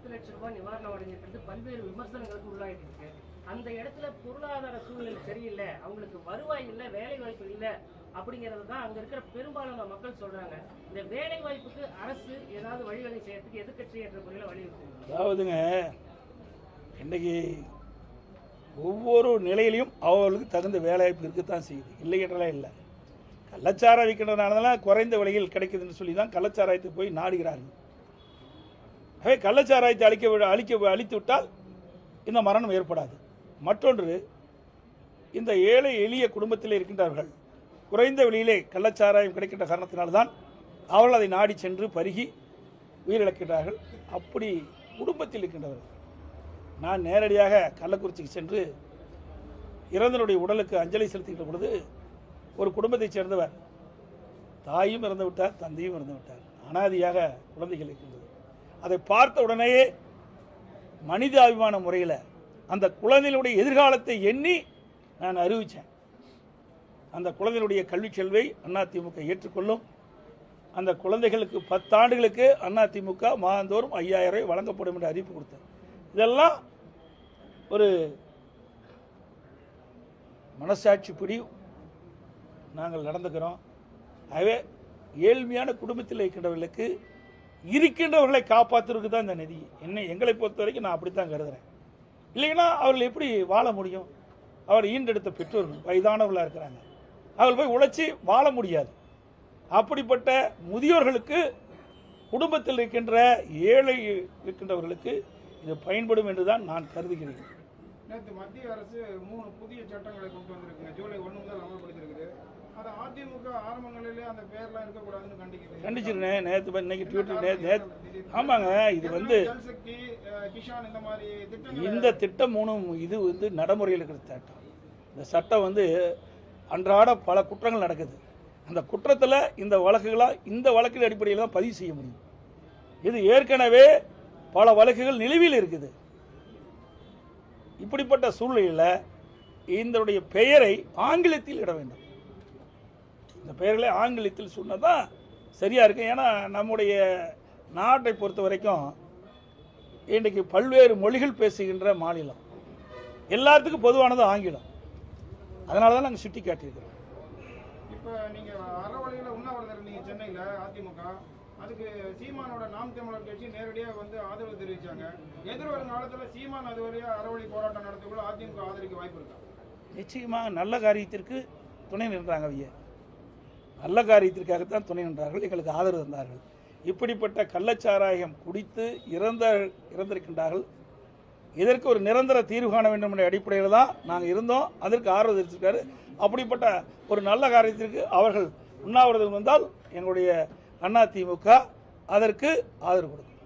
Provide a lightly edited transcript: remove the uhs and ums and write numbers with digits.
10 லட்சம் ரூபாய் நிவாரணம் வழங்கிட்டு பல்வேறு விமர்சனங்களுக்கு உள்ளாயிட்டு இருக்கு. அந்த இடத்துல பொருளாதார சூழ்நிலை சரியில்லை, அவங்களுக்கு வருவாய் இல்லை, வேலை வாய்ப்பு இல்லை அப்படிங்கிறது தான் அங்க இருக்கிற பெரும்பாலான மக்கள் சொல்றாங்க. இந்த வேலை வாய்ப்புக்கு அரசு ஏதாவது வழிவகை செய்யறதுக்கு எதிர்க்கட்சி என்ற முறையில் வலியுறுத்தும். அதாவதுங்க, இன்னைக்கு ஒவ்வொரு நிலையிலையும் அவர்களுக்கு தகுந்த வேலைவாய்ப்பு இருக்கத்தான் செய்யுது, இல்லை என்றெல்லாம் இல்லை. கள்ளச்சாராயம் விற்கிறதுனால குறைந்த விலையில் கிடைக்குதுன்னு சொல்லி தான் கள்ளச்சாராயத்தை போய் நாடுகிறார்கள். ஆகவே கள்ளச்சாராயத்தை அழித்து விட்டால் இந்த மரணம் ஏற்படாது. மற்றொன்று, இந்த ஏழை எளிய குடும்பத்தில் இருக்கின்றவர்கள் குறைந்த விலையிலே கள்ளச்சாராயம் கிடைக்கின்ற காரணத்தினால்தான் அவர்கள் அதை நாடி சென்று பருகி உயிரிழக்கின்றார்கள். அப்படி குடும்பத்தில் இருக்கின்றவர்கள், நான் நேரடியாக கள்ளக்குறிச்சிக்கு சென்று இறந்தவருடைய உடலுக்கு அஞ்சலி செலுத்துகின்ற பொழுது ஒரு குடும்பத்தைச் சேர்ந்தவர், தாயும் இறந்து விட்டார், தந்தையும் இறந்து விட்டார், அனாதியாக குழந்தைகள் இருக்கின்றது. அதை பார்த்த உடனேயே மனிதாபிமான முறையில் அந்த குழந்தைகளுடைய எதிர்காலத்தை எண்ணி நான் அறிவித்தேன். அந்த குழந்தைகளுடைய கல்வி செல்வை அதிமுக ஏற்றுக்கொள்ளும். அந்த குழந்தைகளுக்கு 10 ஆண்டுகளுக்கு அதிமுக மாதந்தோறும் 5000 ரூபாய் வழங்கப்படும் என்று அறிவிப்பு கொடுத்தேன். இதெல்லாம் ஒரு மனசாட்சிப்படி நாங்கள் நடந்துக்கிறோம். ஆகவே ஏழ்மையான குடும்பத்தில் இருக்கின்றவர்களுக்கு இருக்கின்றவர்களை காப்பாற்றுறதுக்கு தான் இந்த நிதி. எங்களை பொறுத்த வரைக்கும் நான் அப்படித்தான் கருதுறேன். இல்லைன்னா அவர்கள் எப்படி வாழ முடியும்? அவர் ஈண்டெடுத்த பெற்றோர்கள் வயதானவர்களாக இருக்கிறாங்க, அவர்கள் போய் உழைச்சி வாழ முடியாது. அப்படிப்பட்ட முதியோர்களுக்கு, குடும்பத்தில் இருக்கின்ற ஏழை இருக்கின்றவர்களுக்கு இது பயன்படும் என்றுதான் நான் கருதுகிறேன். நேற்று மத்திய அரசு 3 புதிய சட்டங்களை கொண்டு வந்திருக்குங்க. ஜூலை 1 முதல் அமல்படுத்திருக்குது. அது அதிமுக ஆரம்ப நிலையிலே அந்த பேர்லாம் இருக்கக்கூடாதுன்னு கண்டிச்சிருந்தேன். நேற்று இன்னைக்கு ட்விட்டர் ஆமாங்க, இது வந்து இந்த திட்டம் 3 இது வந்து நடைமுறையில் இருக்கிற திட்டம். இந்த சட்டம் வந்து அன்றாட பல குற்றங்கள் நடக்குது. அந்த குற்றத்தில் இந்த வழக்கின் அடிப்படையில் தான் பதிவு செய்ய முடியும். இது ஏற்கனவே பல வழக்குகள் நிலுவையில் இருக்குது. இப்படிப்பட்ட சூழ்நிலையில் இதனுடைய பெயரை ஆங்கிலத்தில் இட வேண்டும். இந்த பெயர்களை ஆங்கிலத்தில் சொன்னதான் சரியா இருக்கு. ஏன்னா நம்முடைய நாட்டை பொறுத்த வரைக்கும் இன்றைக்கு பல்வேறு மொழிகள் பேசுகின்ற மாநிலம், எல்லாத்துக்கும் பொதுவானது ஆங்கிலம். அதனால தான் நாங்கள் சுட்டி காட்டியிருக்கிறோம். இப்போ நீங்கள் அறவழியில் உண்ணாவிரதம் இருந்தீங்க சென்னையில் அதிமுக, அதுக்கு சீமானோட நாம் தமிழர் கட்சி நேரடியாக வந்து ஆதரவு தெரிவித்தாங்க. எதிர்வரும் காலத்தில் சீமான் அது வரையா அறவழி போராட்டம் நடத்தக்குள்ள அதிமுக ஆதரிக்க வாய்ப்பு இருக்கா? நிச்சயமாக நல்ல காரியத்திற்கு துணை நின்றாங்க. நல்ல காரியத்திற்காகத்தான் துணை நின்றார்கள், எங்களுக்கு ஆதரவு தந்தார்கள். இப்படிப்பட்ட கள்ளச்சாராயம் குடித்து இறந்திருக்கின்றார்கள். இதற்கு ஒரு நிரந்தர தீர்வு காண வேண்டும் என்ற அடிப்படையில் தான் நாங்கள் இருந்தோம். அதற்கு ஆதரவு தெரிவித்திருக்காரு. அப்படிப்பட்ட ஒரு நல்ல காரியத்திற்கு அவர்கள் உண்ணாவிரதம் வந்தால் எங்களுடைய அதிமுக அதற்கு ஆதரவு கொடுக்கும்.